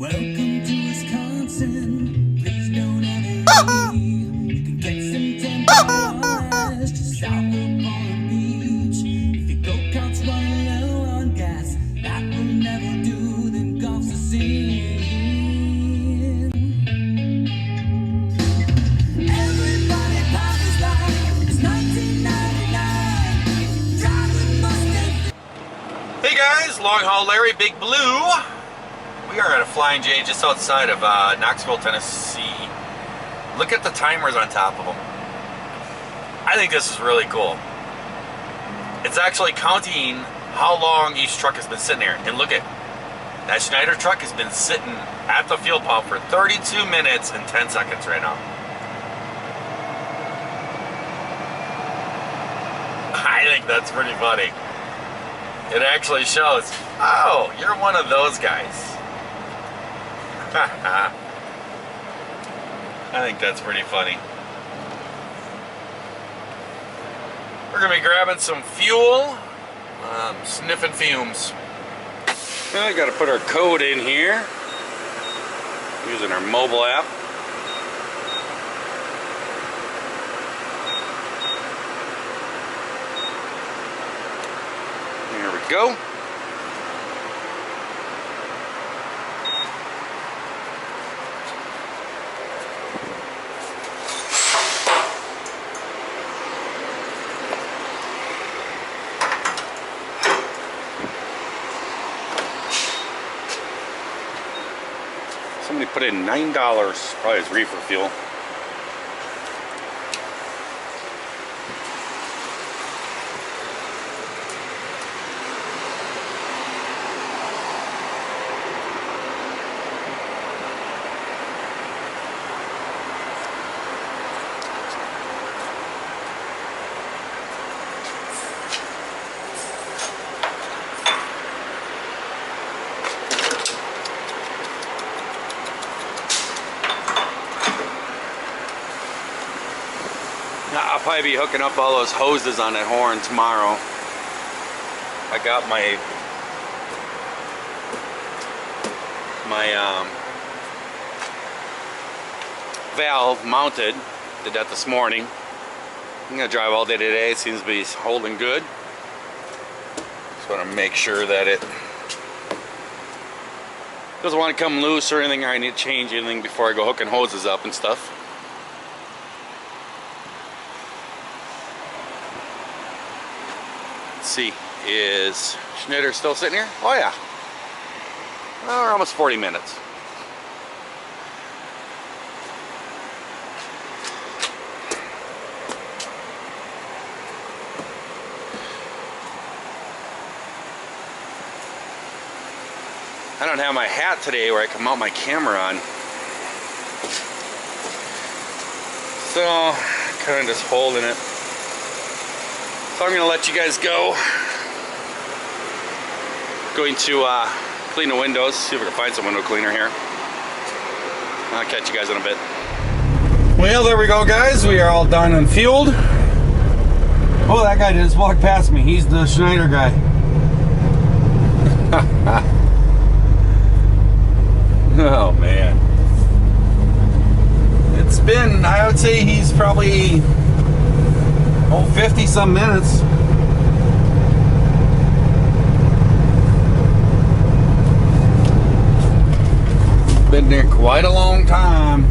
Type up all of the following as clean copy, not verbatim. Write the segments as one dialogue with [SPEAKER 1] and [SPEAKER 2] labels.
[SPEAKER 1] Welcome to Wisconsin. Please don't ever leave. You can get some temperatures just south of Palm Beach. If your go-kart's running low on gas, that will never do. Then golf's a sin. Everybody parties like it's 1999. Driving Mustang.
[SPEAKER 2] Hey guys, LongHaul Larry, Big Blue. We are at a Flying J just outside of Knoxville, Tennessee. Look at the timers on top of them. I think this is really cool. It's actually counting how long each truck has been sitting there. And look at that Schneider truck has been sitting at the fuel pump for 32 minutes and 10 seconds right now. I think that's pretty funny. It actually shows, oh, you're one of those guys. I think that's pretty funny. We're gonna be grabbing some fuel, sniffing fumes. Now I gotta put our code in here using our mobile app. There we go. Somebody put in $9, probably his reefer fuel. I'll probably be hooking up all those hoses on that horn tomorrow. I got my valve mounted. Did that this morning. I'm gonna drive all day today. It seems to be holding good. Just want to make sure that it doesn't want to come loose or anything, or I need to change anything before I go hooking hoses up and stuff. Let's see, is Schneider still sitting here? Oh yeah. Well, we're almost 40 minutes. I don't have my hat today where I can mount my camera on. So, kind of just holding it. So I'm going to let you guys go. Going to clean the windows, see if we can find some window cleaner here. I'll catch you guys in a bit. Well, there we go, guys. We are all done and fueled. Oh, that guy just walked past me. He's the Schneider guy. Oh, man. It's been, I would say he's probably 50 some minutes. Been there quite a long time.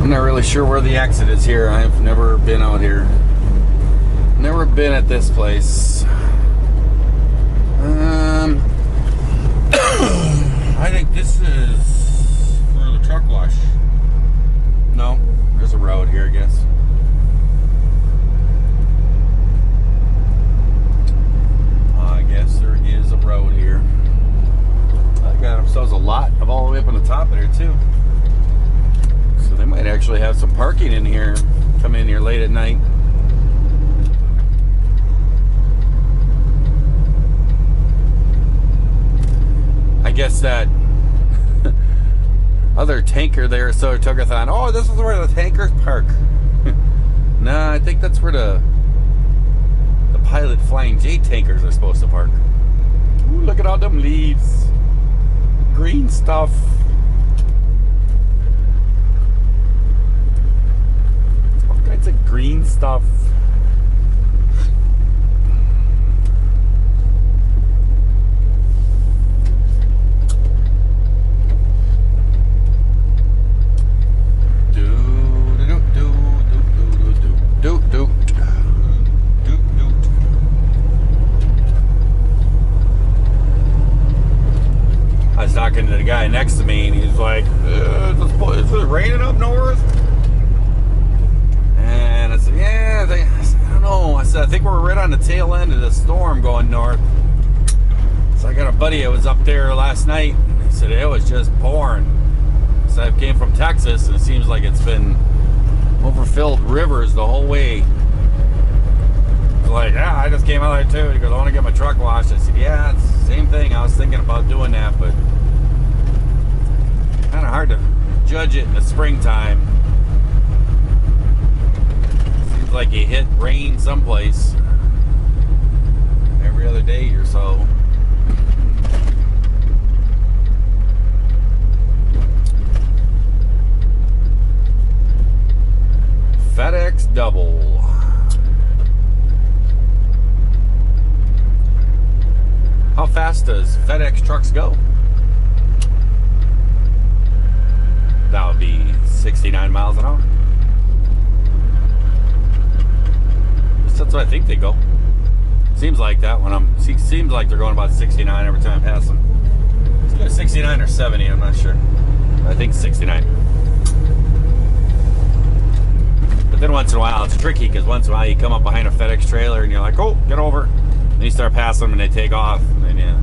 [SPEAKER 2] I'm not really sure where the exit is here. I've never been out here. Never been at this place. I think this is for the truck wash. No, there's a road here, I guess. I guess there is a road here. I got themselves a lot of all the way up on the top of there too. So they might actually have some parking in here. Come in here late at night. I guess that other tanker there, so took a thought, oh, this is where the tankers park. No, I think that's where the pilot Flying J tankers are supposed to park. Ooh, look at all them leaves. Green stuff. All kinds of green stuff. I was talking to the guy next to me, and he's like, "Is it raining up north?" And I said, "Yeah." I don't know. I said, "I think we're right on the tail end of the storm going north." So I got a buddy that was up there last night, and he said it was just pouring. So I came from Texas, and it seems like it's been overfilled rivers the whole way. He's like, "Yeah, I just came out there too." He goes, "I want to get my truck washed." I said, "Yeah, it's the same thing. I was thinking about doing that, but kind of hard to judge it in the springtime. Seems like you hit rain someplace every other day or so." FedEx double. How fast does FedEx trucks go? That would be 69 miles an hour. That's what I think they go. Seems like that when seems like they're going about 69 every time I pass them. It's either 69 or 70, I'm not sure. I think 69. But then once in a while it's tricky, because once in a while you come up behind a FedEx trailer and you're like, "Oh, get over." And you start passing them and they take off, and then you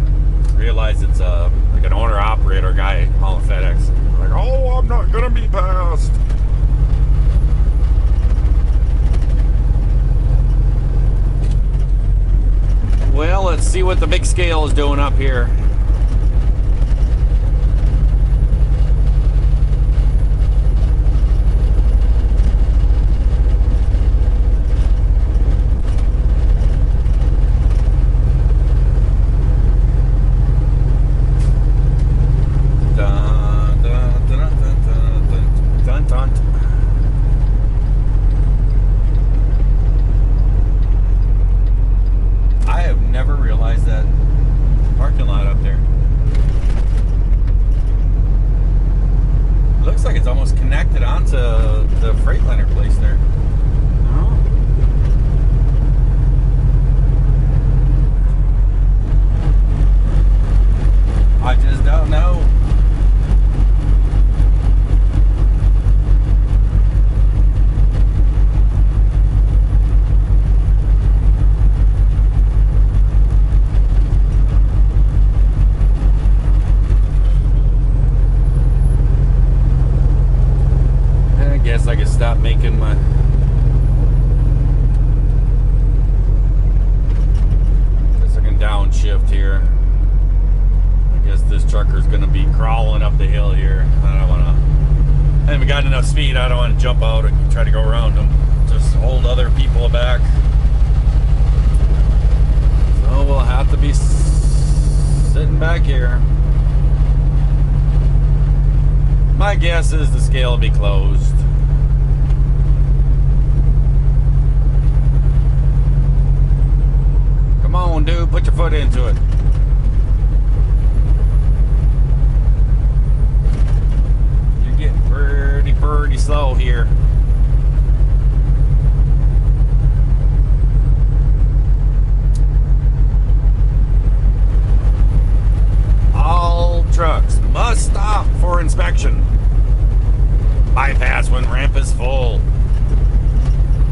[SPEAKER 2] realize it's like an owner-operator guy hauling FedEx. Like, "Oh, I'm not gonna be passed." Well, let's see what the big scale is doing up here. I have never realized that parking lot up there. It looks like it's almost connected onto the Freightliner place there. No? I just don't know. Guess I can stop making my second downshift here. I guess this trucker's gonna be crawling up the hill here. I don't wanna, I haven't got enough speed. I don't want to jump out and try to go around them. Just hold other people back. So we'll have to be sitting back here. My guess is the scale will be closed. Come on, dude, put your foot into it. You're getting pretty slow here. All trucks must stop for inspection. Bypass when ramp is full.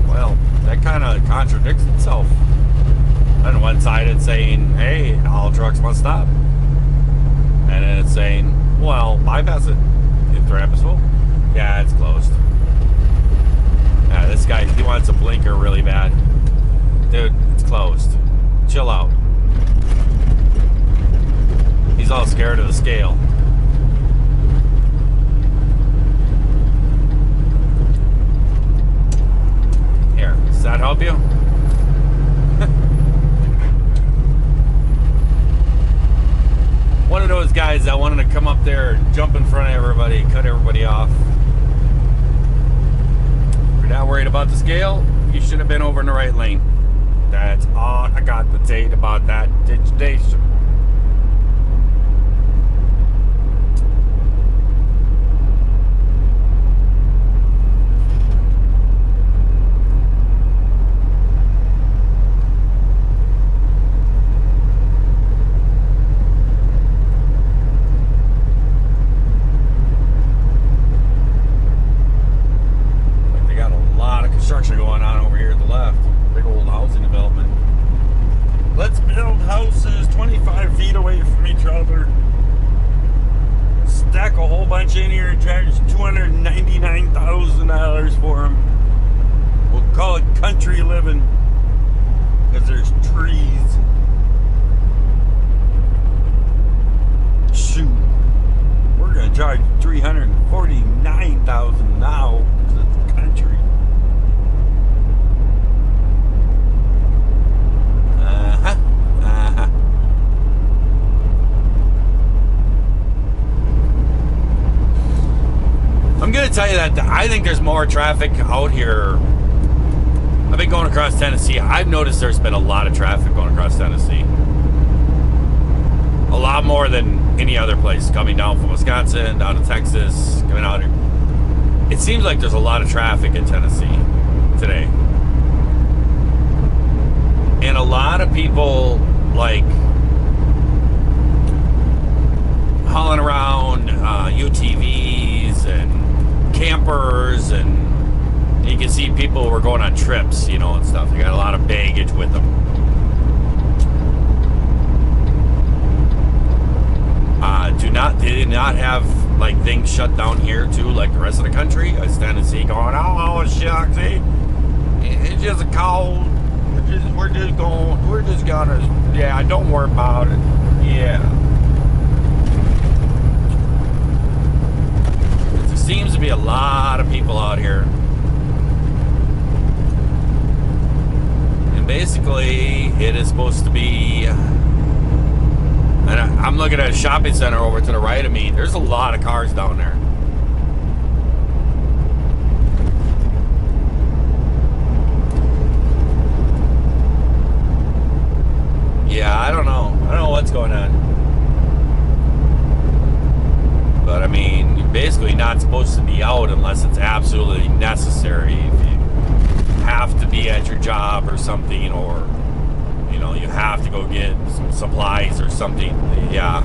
[SPEAKER 2] Well, that kind of contradicts itself. On one side it's saying, "Hey, all trucks must stop." And then it's saying, "Well, bypass it if the ramp is full." Yeah, it's closed. Yeah, this guy, he wants a blinker really bad. Dude, it's closed. Chill out. He's all scared of the scale. Here, does that help you? those guys that wanted to come up there and jump in front of everybody, cut everybody off. If you're not worried about the scale, you should have been over in the right lane. That's all I got to say about that situation. Construction going on over here at the left. Big old housing development. Let's build houses 25 feet away from each other. Stack a whole bunch in here and charge $299,000 for them. We'll call it country living because there's trees. Shoot. We're going to charge $349,000 now because it's country. I'm gonna tell you that I think there's more traffic out here. I've been going across Tennessee. I've noticed there's been a lot of traffic going across Tennessee. A lot more than any other place. Coming down from Wisconsin, down to Texas, coming out here. It seems like there's a lot of traffic in Tennessee today. And a lot of people like hauling around UTVs and campers, and you can see people who are going on trips, you know, and stuff. They got a lot of baggage with them. They did not have like things shut down here too, like the rest of the country. I stand and see going, oh shucks, it's just a cold. We're just gonna, yeah, don't worry about it. Yeah. There seems to be a lot of people out here. And basically, it is supposed to be, and I'm looking at a shopping center over to the right of me. There's a lot of cars down there. Yeah, I don't know. I don't know what's going on. But I mean, you're basically not supposed to be out unless it's absolutely necessary. If you have to be at your job or something, or, you know, you have to go get some supplies or something. Yeah.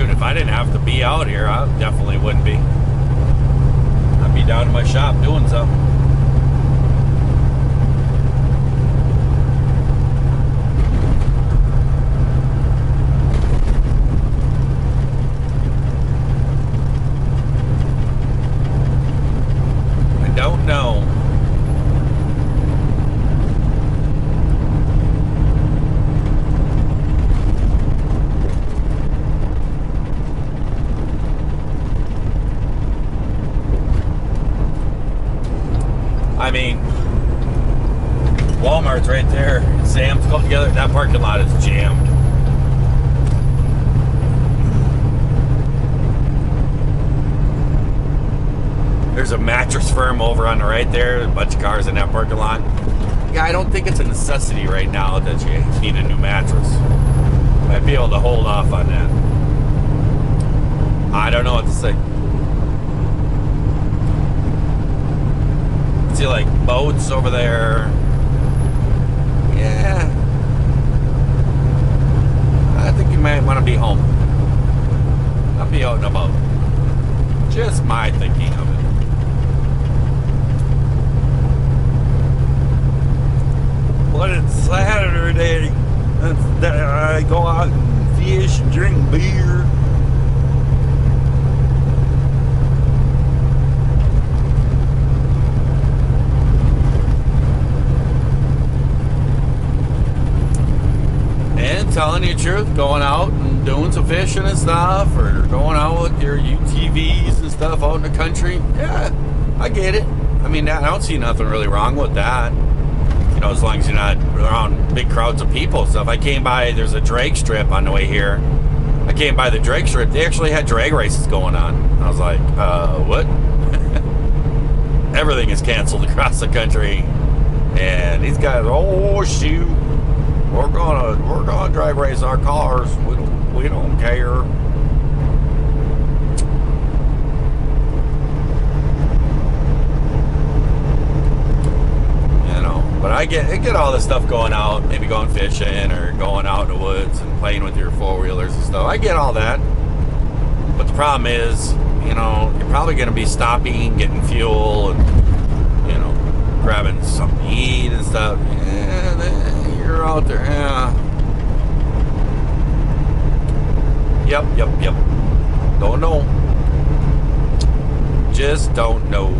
[SPEAKER 2] If I didn't have to be out here, I definitely wouldn't be. I'd be down in my shop doing something. I don't know. I mean, Walmart's right there. Sam's Club together. That parking lot is jammed. There's a mattress firm over on the right there. A bunch of cars in that parking lot. Yeah, I don't think it's a necessity right now that you need a new mattress. Might be able to hold off on that. I don't know what to say. See, like boats over there. Yeah, I think you might want to be home. I'll be out and about. Just my thinking of it. But it's Saturday. I go out and fish and drink beer. And telling you the truth, going out and doing some fishing and stuff, or going out with your UTVs and stuff out in the country, yeah, I get it. I mean, I don't see nothing really wrong with that. You know, as long as you're not around big crowds of people and stuff. I came by, there's a drag strip on the way here. I came by the drag strip. They actually had drag races going on. I was like, what? Everything is canceled across the country. And these guys, oh shoot, we're gonna drag race our cars. We don't care. But I get all this stuff going out, maybe going fishing or going out in the woods and playing with your four-wheelers and stuff. I get all that. But the problem is, you know, you're probably going to be stopping, getting fuel, and, you know, grabbing something to eat and stuff. Yeah, then you're out there, yeah. Yep. Don't know. Just don't know.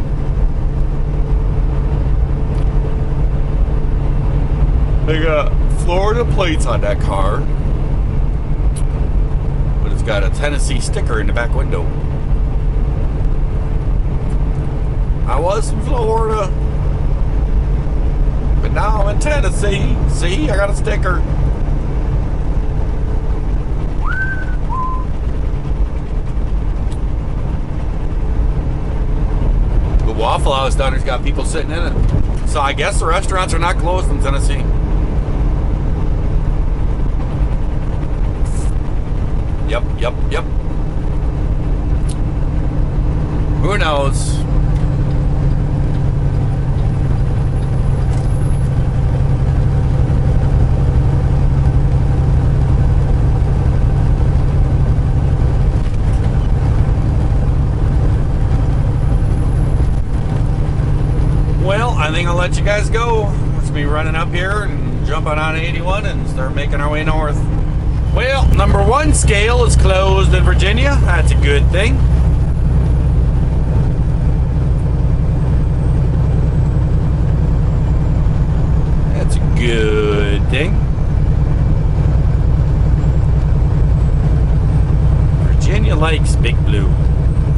[SPEAKER 2] They got Florida plates on that car, but it's got a Tennessee sticker in the back window. I was in Florida, but now I'm in Tennessee. See, I got a sticker. The Waffle House down there's got people sitting in it. So I guess the restaurants are not closed in Tennessee. Yep. Who knows? Well, I think I'll let you guys go. Let's be running up here and jumping on 81 and start making our way north. Well, number 1 scale is closed in Virginia. That's a good thing. That's a good thing. Virginia likes Big Blue.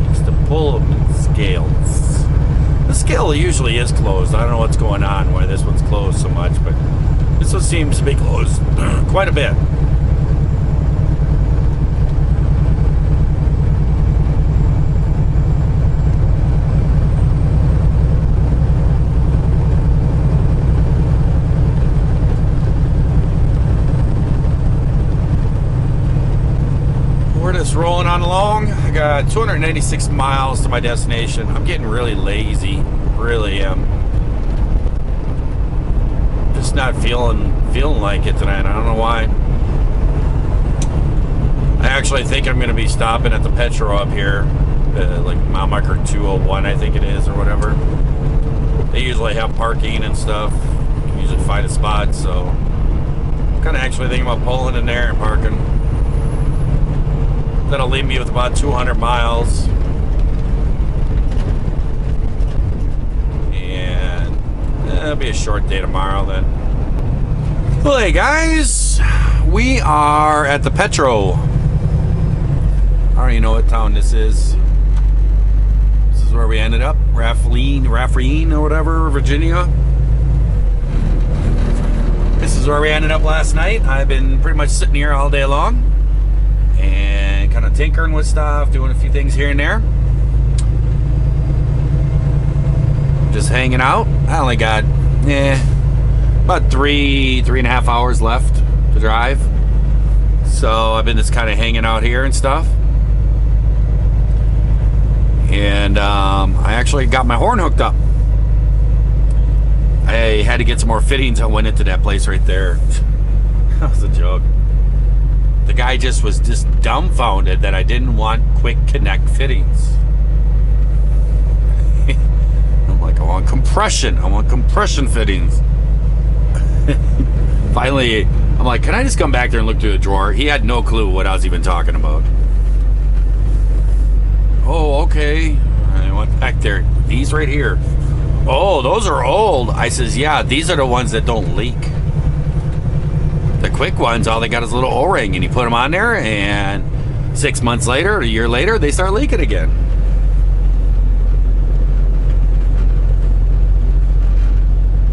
[SPEAKER 2] Likes to pull them in scales. The scale usually is closed. I don't know what's going on, why this one's closed so much, but this one seems to be closed quite a bit. Rolling on along. I got 296 miles to my destination. I'm getting really lazy, really am. Just not feeling like it tonight. I don't know why. I actually think I'm going to be stopping at the Petro up here, like mile marker 201, I think it is, or whatever. They usually have parking and stuff. You can usually find a spot, so I'm kind of actually thinking about pulling in there and parking. That'll leave me with about 200 miles. And that'll be a short day tomorrow then. Well, hey guys, we are at the Petro. I already know what town this is. This is where we ended up. Raffine or whatever, Virginia. This is where we ended up last night. I've been pretty much sitting here all day long. And kind of tinkering with stuff, doing a few things here and there. Just hanging out. I only got about three and a half hours left to drive. So I've been just kind of hanging out here and stuff. And I actually got my horn hooked up. I had to get some more fittings. I went into that place right there. That was a joke. The guy was just dumbfounded that I didn't want quick connect fittings. I'm like, I want compression fittings. Finally, I'm like, can I just come back there and look through the drawer? He had no clue what I was even talking about. Oh, okay. I went back there. These right here. Oh, those are old. I says, yeah, these are the ones that don't leak. The quick ones, all they got is a little O-ring, and you put them on there, and 6 months later, or a year later, they start leaking again.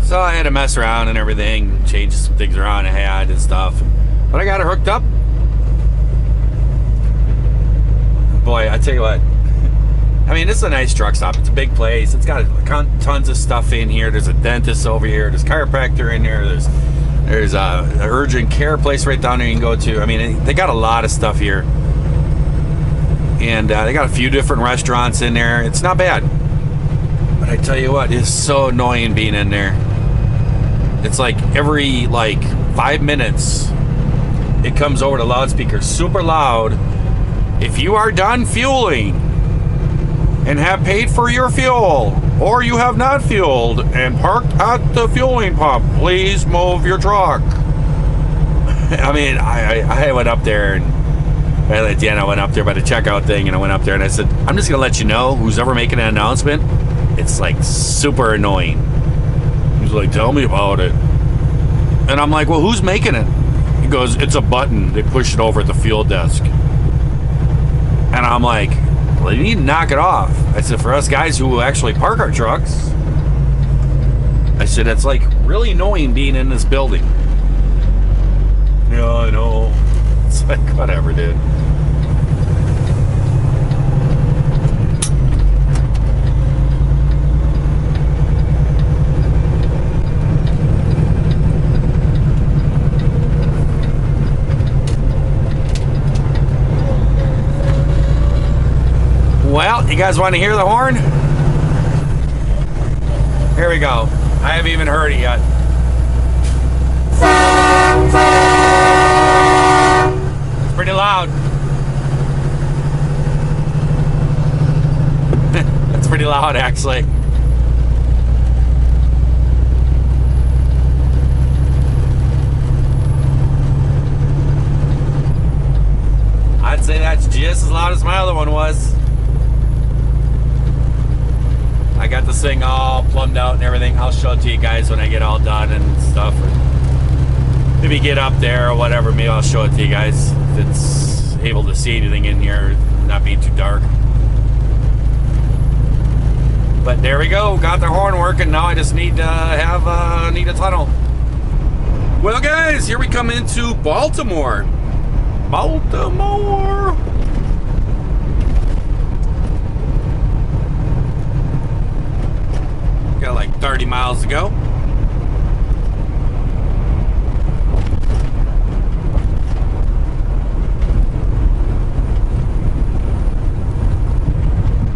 [SPEAKER 2] So I had to mess around and everything, change some things around I had and stuff. But I got it hooked up. Boy, I tell you what. I mean, this is a nice truck stop. It's a big place. It's got tons of stuff in here. There's a dentist over here. There's a chiropractor in there. There's an urgent care place right down there you can go to. I mean, they got a lot of stuff here. And they got a few different restaurants in there. It's not bad. But I tell you what, it's so annoying being in there. It's like every 5 minutes, it comes over the loudspeaker super loud. If you are done fueling and have paid for your fuel, or you have not fueled and parked at the fueling pump, please move your truck. I mean, I went up there, and at the end I went up there by the checkout thing, and I went up there and I said, I'm just gonna let you know, who's ever making an announcement, it's like super annoying. He's like, tell me about it. And I'm like, well, who's making it? He goes, it's a button. They push it over at the fuel desk. And I'm like, well, you need to knock it off. I said, for us guys who actually park our trucks, I said, it's like really annoying being in this building. Yeah, I know. It's like, whatever, dude. Well, you guys want to hear the horn? Here we go. I haven't even heard it yet. It's pretty loud. It's pretty loud, actually. I'd say that's just as loud as my other one was. I got this thing all plumbed out and everything. I'll show it to you guys when I get all done and stuff. Or maybe get up there or whatever. Maybe I'll show it to you guys if it's able to see anything in here, not being too dark. But there we go. Got the horn working. Now I just need to need a tunnel. Well, guys, here we come into Baltimore. Baltimore. Got like 30 miles to go.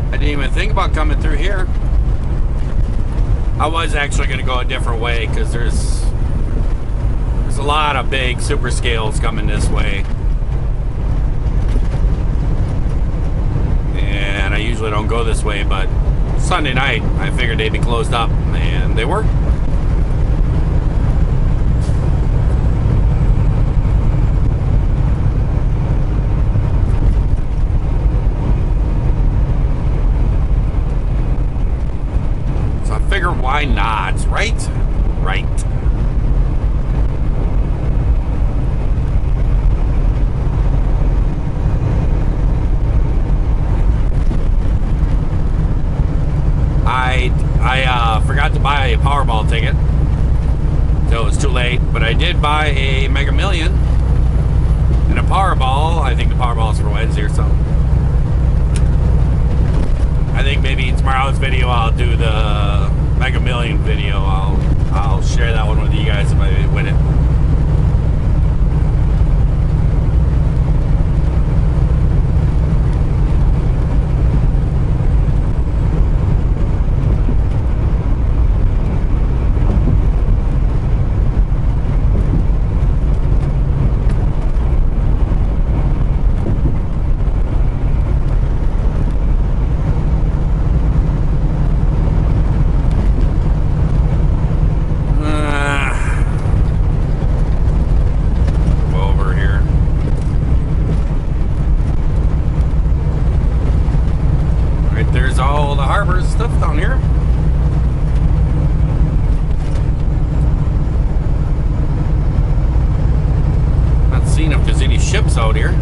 [SPEAKER 2] I didn't even think about coming through here. I was actually going to go a different way because there's a lot of big super scales coming this way. And I usually don't go this way, but Sunday night, I figured they'd be closed up, and they were. So I figured, why not, right? Right. I forgot to buy a Powerball ticket, so it was too late, but I did buy a Mega Million and a Powerball. I think the Powerball's for Wednesday or something. I think maybe tomorrow's video I'll do the Mega Million video. I'll share that one with you guys if I win it. Stuff down here. shops out here.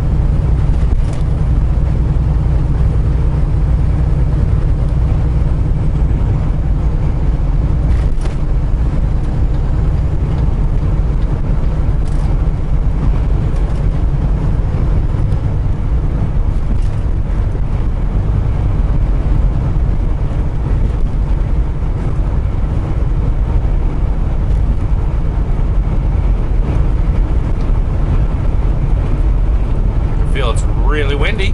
[SPEAKER 2] It's really windy,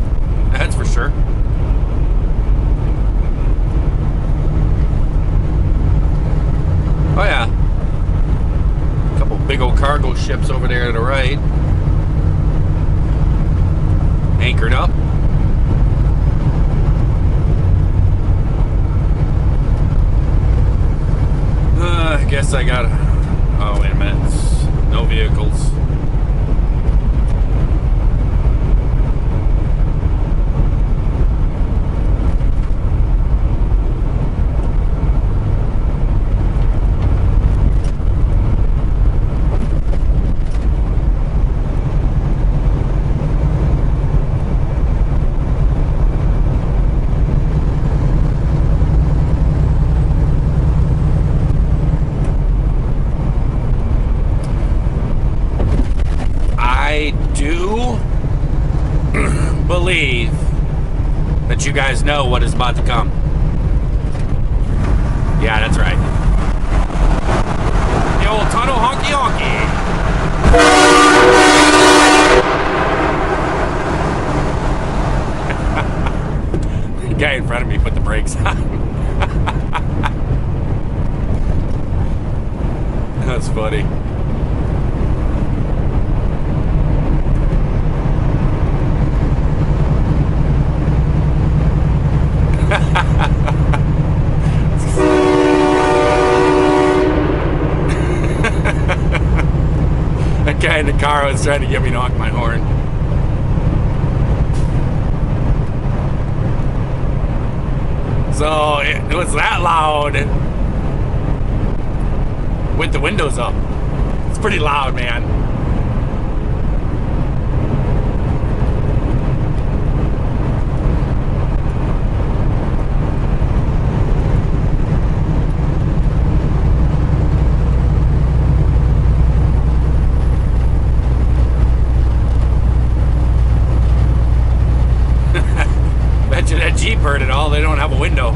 [SPEAKER 2] that's for sure. Oh yeah, a couple big old cargo ships over there to the right, anchored up. I guess I gotta, oh wait a minute, no vehicles. I do believe that you guys know what is about to come. Yeah, that's right. The old Tunnel Honky Honky. The guy in front of me put the brakes on. That's funny. That guy in the car was trying to get me to honk my horn. So it was that loud with the windows up. It's pretty loud, man. That Jeep heard it all. They don't have a window.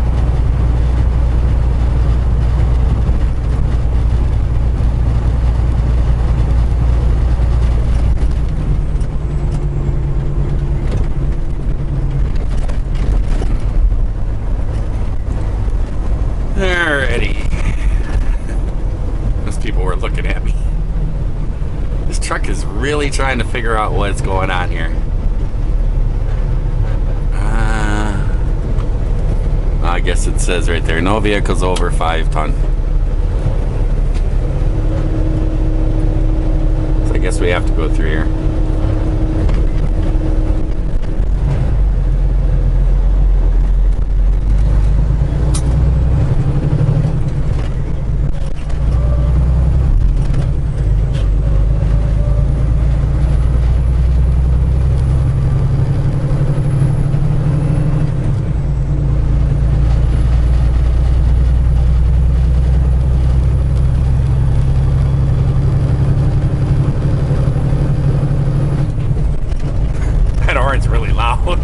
[SPEAKER 2] Alrighty. Those people were looking at me. This truck is really trying to figure out what's going on here. I guess it says right there, no vehicles over 5 ton. So I guess we have to go through here. It's really loud.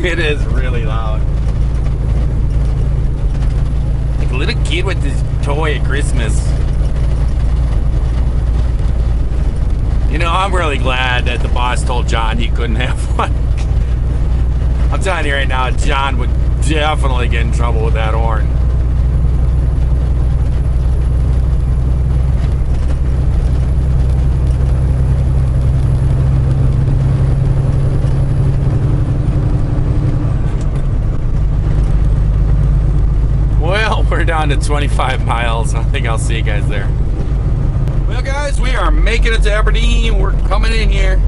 [SPEAKER 2] It is really loud. Like a little kid with his toy at Christmas. You know, I'm really glad that the boss told John he couldn't have one. I'm telling you right now, John would definitely get in trouble with that horn. We're down to 25 miles. I think I'll see you guys there. Well, guys, we are making it to Aberdeen. We're coming in here.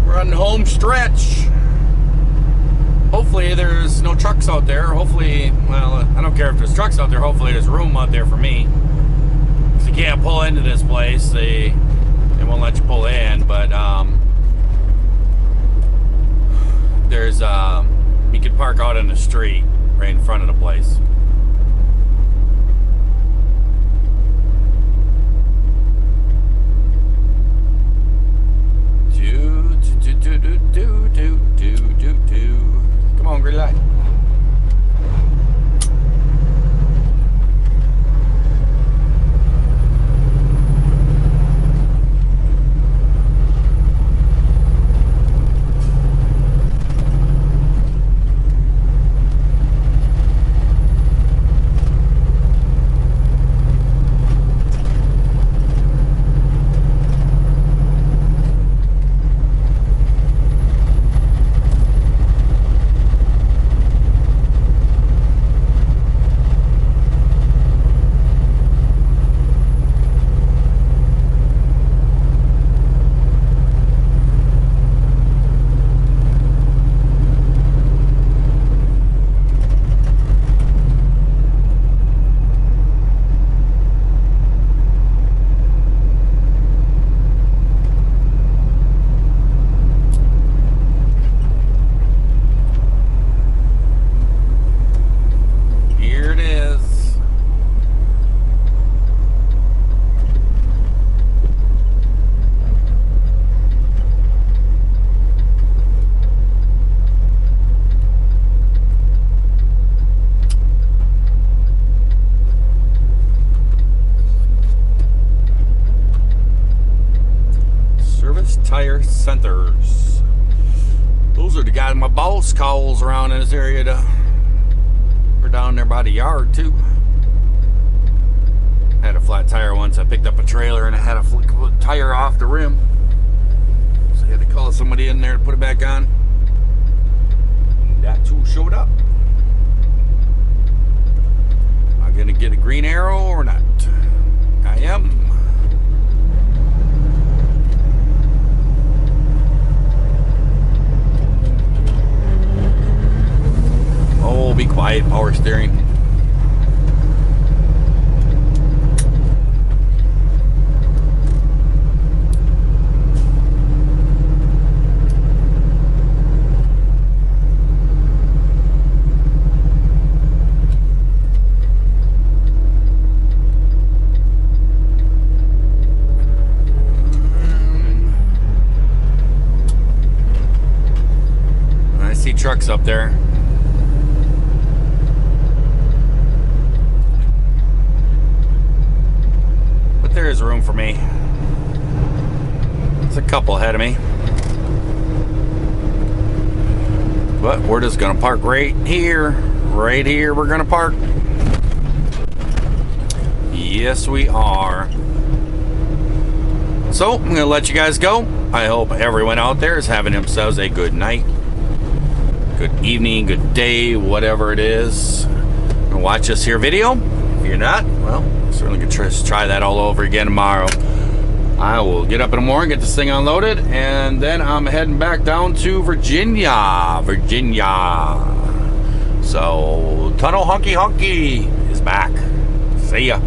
[SPEAKER 2] We're on the home stretch. Hopefully there's no trucks out there. Hopefully, well, I don't care if there's trucks out there. Hopefully there's room out there for me. Because you can't pull into this place. They won't let you pull in, but there's you can park out in the street right in front of the place. Come on, green light. Tire centers. Those are the guys my boss calls around in this area. We're down there by the yard too. Had a flat tire once. I picked up a trailer and I had a tire off the rim, so I had to call somebody in there to put it back on. That's who showed up. Am I gonna get a green arrow or not? I am. Oh, be quiet, power steering. I see trucks up there. There is room for me. There's a couple ahead of me. But we're just gonna park right here. Right here we're gonna park. Yes, we are. So, I'm gonna let you guys go. I hope everyone out there is having themselves a good night, good evening, good day, whatever it is. Watch this here video. If you're not, well, certainly could try that all over again tomorrow. I will get up in the morning, get this thing unloaded, and then I'm heading back down to Virginia. So, Tunnel Honky Honky is back. See ya.